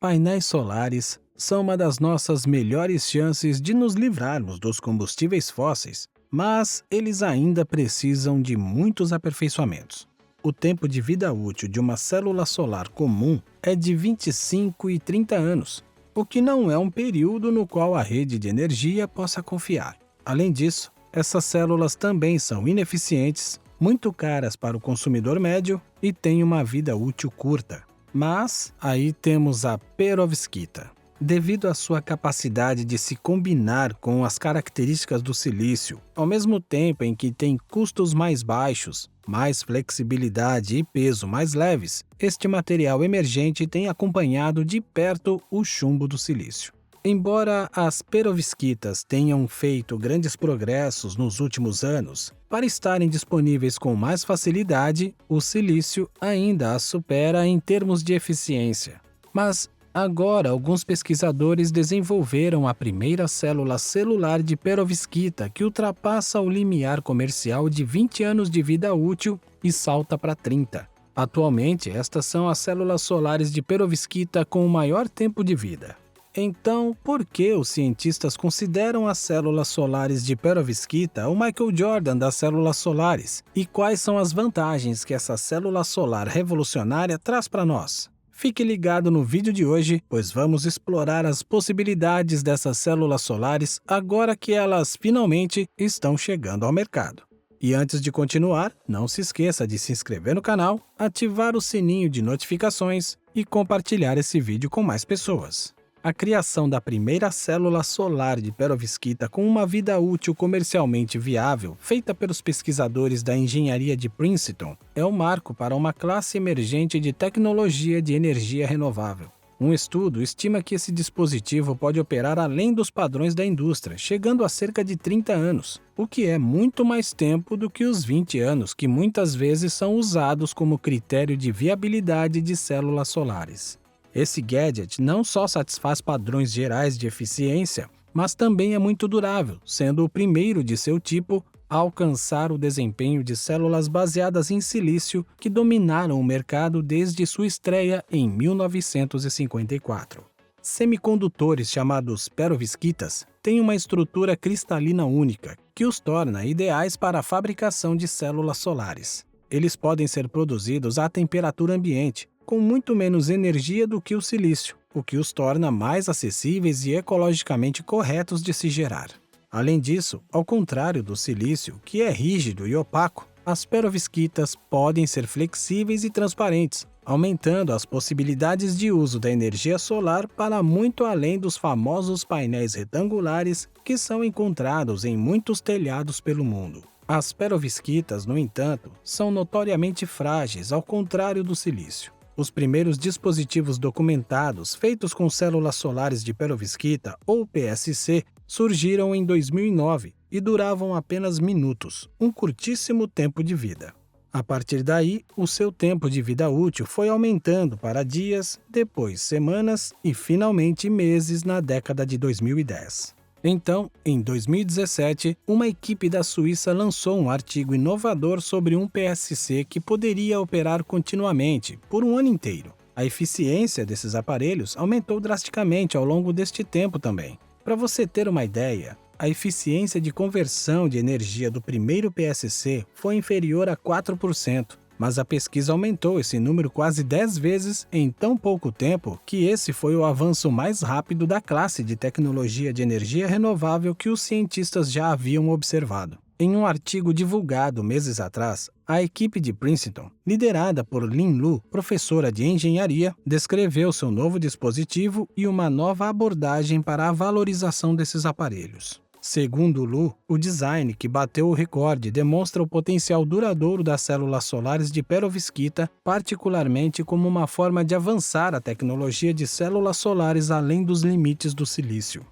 Painéis solares são uma das nossas melhores chances de nos livrarmos dos combustíveis fósseis, mas eles ainda precisam de muitos aperfeiçoamentos. O tempo de vida útil de uma célula solar comum é de 25 e 30 anos, o que não é um período no qual a rede de energia possa confiar. Além disso, essas células também são ineficientes, muito caras para o consumidor médio e têm uma vida útil curta. Mas aí temos a perovskita. Devido à sua capacidade de se combinar com as características do silício, ao mesmo tempo em que tem custos mais baixos, mais flexibilidade e peso mais leves, este material emergente tem acompanhado de perto o chumbo do silício. Embora as perovskitas tenham feito grandes progressos nos últimos anos, para estarem disponíveis com mais facilidade, o silício ainda as supera em termos de eficiência. Mas agora, alguns pesquisadores desenvolveram a primeira célula celular de perovskita que ultrapassa o limiar comercial de 20 anos de vida útil e salta para 30. Atualmente, estas são as células solares de perovskita com o maior tempo de vida. Então, por que os cientistas consideram as células solares de perovskita o Michael Jordan das células solares? E quais são as vantagens que essa célula solar revolucionária traz para nós? Fique ligado no vídeo de hoje, pois vamos explorar as possibilidades dessas células solares agora que elas finalmente estão chegando ao mercado. E antes de continuar, não se esqueça de se inscrever no canal, ativar o sininho de notificações e compartilhar esse vídeo com mais pessoas. A criação da primeira célula solar de perovskita com uma vida útil comercialmente viável, feita pelos pesquisadores da engenharia de Princeton, é um marco para uma classe emergente de tecnologia de energia renovável. Um estudo estima que esse dispositivo pode operar além dos padrões da indústria, chegando a cerca de 30 anos, o que é muito mais tempo do que os 20 anos que muitas vezes são usados como critério de viabilidade de células solares. Esse gadget não só satisfaz padrões gerais de eficiência, mas também é muito durável, sendo o primeiro de seu tipo a alcançar o desempenho de células baseadas em silício que dominaram o mercado desde sua estreia em 1954. Semicondutores chamados perovskitas têm uma estrutura cristalina única, que os torna ideais para a fabricação de células solares. Eles podem ser produzidos à temperatura ambiente, com muito menos energia do que o silício, o que os torna mais acessíveis e ecologicamente corretos de se gerar. Além disso, ao contrário do silício, que é rígido e opaco, as perovskitas podem ser flexíveis e transparentes, aumentando as possibilidades de uso da energia solar para muito além dos famosos painéis retangulares que são encontrados em muitos telhados pelo mundo. As perovskitas, no entanto, são notoriamente frágeis, ao contrário do silício. Os primeiros dispositivos documentados feitos com células solares de perovskita, ou PSC, surgiram em 2009 e duravam apenas minutos, um curtíssimo tempo de vida. A partir daí, o seu tempo de vida útil foi aumentando para dias, depois semanas e finalmente meses na década de 2010. Então, em 2017, uma equipe da Suíça lançou um artigo inovador sobre um PSC que poderia operar continuamente, por um ano inteiro. A eficiência desses aparelhos aumentou drasticamente ao longo deste tempo também. Para você ter uma ideia, a eficiência de conversão de energia do primeiro PSC foi inferior a 4%. Mas a pesquisa aumentou esse número quase 10 vezes em tão pouco tempo que esse foi o avanço mais rápido da classe de tecnologia de energia renovável que os cientistas já haviam observado. Em um artigo divulgado meses atrás, a equipe de Princeton, liderada por Lin Lu, professora de engenharia, descreveu seu novo dispositivo e uma nova abordagem para a valorização desses aparelhos. Segundo Lu, o design que bateu o recorde demonstra o potencial duradouro das células solares de perovskita, particularmente como uma forma de avançar a tecnologia de células solares além dos limites do silício.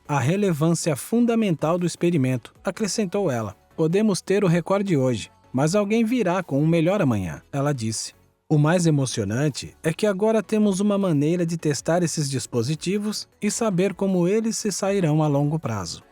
A relevância fundamental do experimento, acrescentou ela. Podemos ter o recorde hoje, mas alguém virá com um melhor amanhã, ela disse. O mais emocionante é que agora temos uma maneira de testar esses dispositivos e saber como eles se sairão a longo prazo.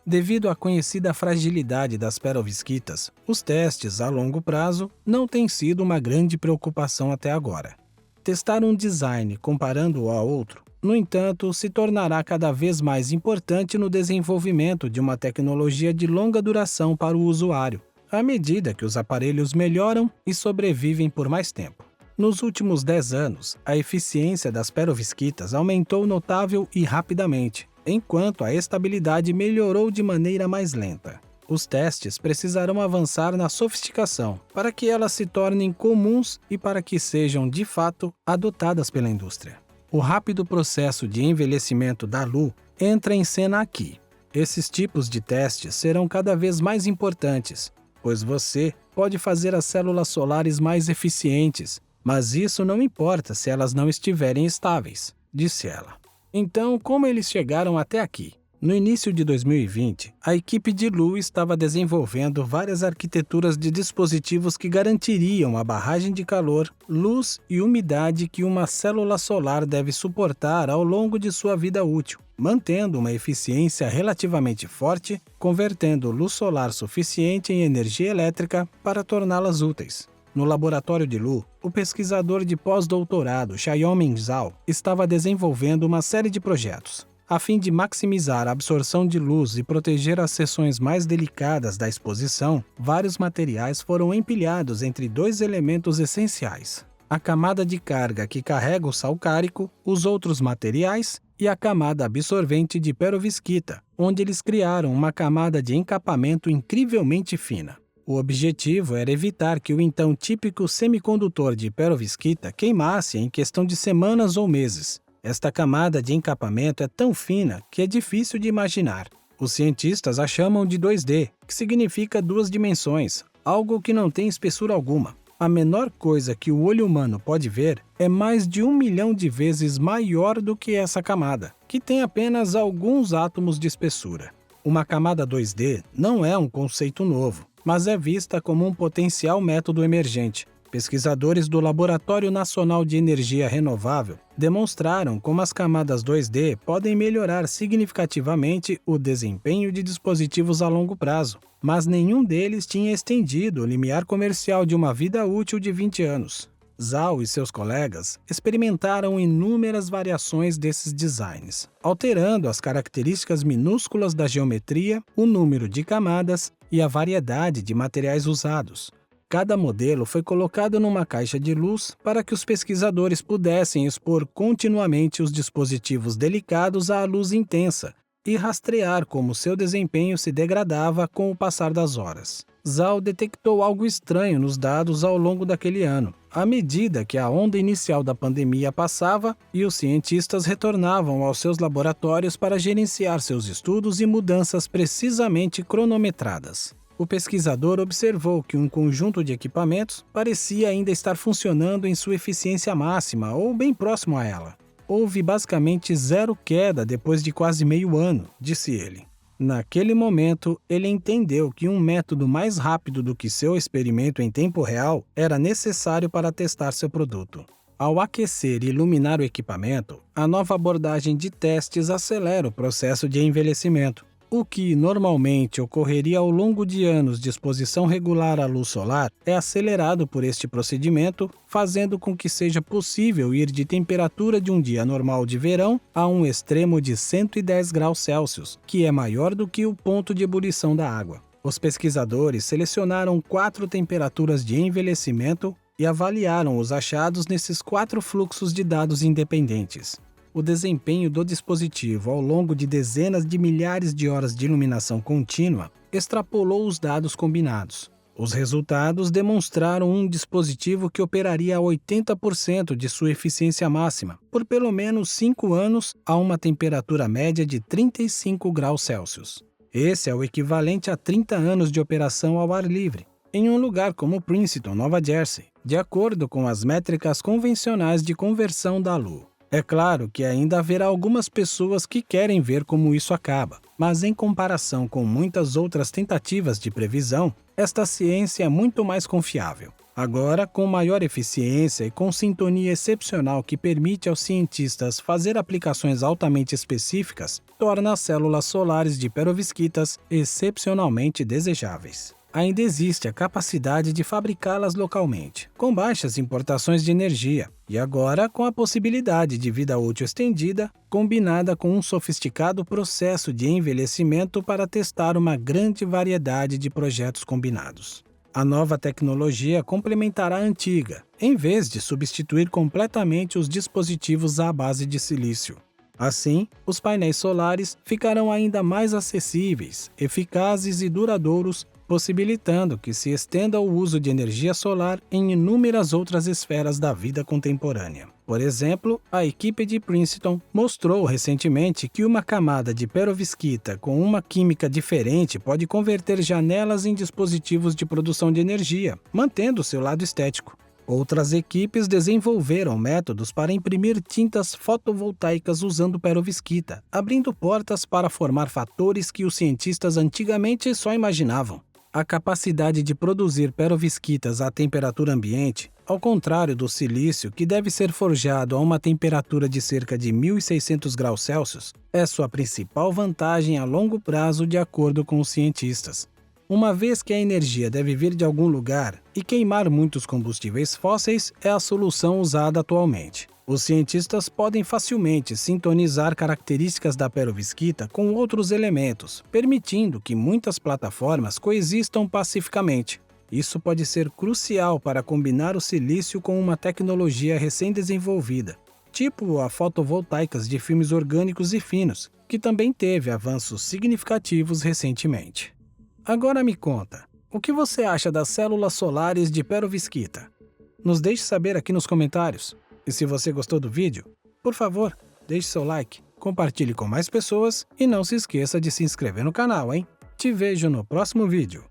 Devido à conhecida fragilidade das perovskitas, os testes a longo prazo não têm sido uma grande preocupação até agora. Testar um design comparando-o a outro no entanto, se tornará cada vez mais importante no desenvolvimento de uma tecnologia de longa duração para o usuário, à medida que os aparelhos melhoram e sobrevivem por mais tempo. Nos últimos 10 anos, a eficiência das perovskitas aumentou notável e rapidamente, enquanto a estabilidade melhorou de maneira mais lenta. Os testes precisarão avançar na sofisticação para que elas se tornem comuns e para que sejam, de fato, adotadas pela indústria. O rápido processo de envelhecimento da Lu entra em cena aqui. Esses tipos de testes serão cada vez mais importantes, pois você pode fazer as células solares mais eficientes, mas isso não importa se elas não estiverem estáveis, disse ela. Então, como eles chegaram até aqui? No início de 2020, a equipe de Lu estava desenvolvendo várias arquiteturas de dispositivos que garantiriam a barragem de calor, luz e umidade que uma célula solar deve suportar ao longo de sua vida útil, mantendo uma eficiência relativamente forte, convertendo luz solar suficiente em energia elétrica para torná-las úteis. No laboratório de Lu, o pesquisador de pós-doutorado Xiaoming Zhao estava desenvolvendo uma série de projetos. A fim de maximizar a absorção de luz e proteger as seções mais delicadas da exposição, vários materiais foram empilhados entre dois elementos essenciais: a camada de carga que carrega o sal cárico, os outros materiais e a camada absorvente de perovskita, onde eles criaram uma camada de encapamento incrivelmente fina. O objetivo era evitar que o então típico semicondutor de perovskita queimasse em questão de semanas ou meses. Esta camada de encapamento é tão fina que é difícil de imaginar. Os cientistas a chamam de 2D, que significa duas dimensões, algo que não tem espessura alguma. A menor coisa que o olho humano pode ver é mais de 1 milhão de vezes maior do que essa camada, que tem apenas alguns átomos de espessura. Uma camada 2D não é um conceito novo, mas é vista como um potencial método emergente. Pesquisadores do Laboratório Nacional de Energia Renovável demonstraram como as camadas 2D podem melhorar significativamente o desempenho de dispositivos a longo prazo, mas nenhum deles tinha estendido o limiar comercial de uma vida útil de 20 anos. Zhao e seus colegas experimentaram inúmeras variações desses designs, alterando as características minúsculas da geometria, o número de camadas e a variedade de materiais usados. Cada modelo foi colocado numa caixa de luz para que os pesquisadores pudessem expor continuamente os dispositivos delicados à luz intensa e rastrear como seu desempenho se degradava com o passar das horas. Zhao detectou algo estranho nos dados ao longo daquele ano, à medida que a onda inicial da pandemia passava e os cientistas retornavam aos seus laboratórios para gerenciar seus estudos e mudanças precisamente cronometradas. O pesquisador observou que um conjunto de equipamentos parecia ainda estar funcionando em sua eficiência máxima ou bem próximo a ela. Houve basicamente zero queda depois de quase meio ano, disse ele. Naquele momento, ele entendeu que um método mais rápido do que seu experimento em tempo real era necessário para testar seu produto. Ao aquecer e iluminar o equipamento, a nova abordagem de testes acelera o processo de envelhecimento. O que normalmente ocorreria ao longo de anos de exposição regular à luz solar é acelerado por este procedimento, fazendo com que seja possível ir de temperatura de um dia normal de verão a um extremo de 110 graus Celsius, que é maior do que o ponto de ebulição da água. Os pesquisadores selecionaram 4 temperaturas de envelhecimento e avaliaram os achados nesses 4 fluxos de dados independentes. O desempenho do dispositivo ao longo de dezenas de milhares de horas de iluminação contínua extrapolou os dados combinados. Os resultados demonstraram um dispositivo que operaria a 80% de sua eficiência máxima, por pelo menos 5 anos a uma temperatura média de 35 graus Celsius. Esse é o equivalente a 30 anos de operação ao ar livre, em um lugar como Princeton, Nova Jersey, de acordo com as métricas convencionais de conversão da Lu. É claro que ainda haverá algumas pessoas que querem ver como isso acaba, mas em comparação com muitas outras tentativas de previsão, esta ciência é muito mais confiável. Agora, com maior eficiência e com sintonia excepcional que permite aos cientistas fazer aplicações altamente específicas, torna as células solares de perovskitas excepcionalmente desejáveis. Ainda existe a capacidade de fabricá-las localmente, com baixas importações de energia, E agora, com a possibilidade de vida útil estendida, combinada com um sofisticado processo de envelhecimento para testar uma grande variedade de projetos combinados. A nova tecnologia complementará a antiga, em vez de substituir completamente os dispositivos à base de silício. Assim, os painéis solares ficarão ainda mais acessíveis, eficazes e duradouros, possibilitando que se estenda o uso de energia solar em inúmeras outras esferas da vida contemporânea. Por exemplo, a equipe de Princeton mostrou recentemente que uma camada de perovskita com uma química diferente pode converter janelas em dispositivos de produção de energia, mantendo seu lado estético. Outras equipes desenvolveram métodos para imprimir tintas fotovoltaicas usando perovskita, abrindo portas para formar fatores que os cientistas antigamente só imaginavam. A capacidade de produzir perovskitas à temperatura ambiente, ao contrário do silício, que deve ser forjado a uma temperatura de cerca de 1.600 graus Celsius, é sua principal vantagem a longo prazo, de acordo com os cientistas. Uma vez que a energia deve vir de algum lugar e queimar muitos combustíveis fósseis é a solução usada atualmente. Os cientistas podem facilmente sintonizar características da perovskita com outros elementos, permitindo que muitas plataformas coexistam pacificamente. Isso pode ser crucial para combinar o silício com uma tecnologia recém-desenvolvida, tipo a fotovoltaicas de filmes orgânicos e finos, que também teve avanços significativos recentemente. Agora me conta, o que você acha das células solares de perovskita? Nos deixe saber aqui nos comentários. E se você gostou do vídeo, por favor, deixe seu like, compartilhe com mais pessoas e não se esqueça de se inscrever no canal, hein? Te vejo no próximo vídeo.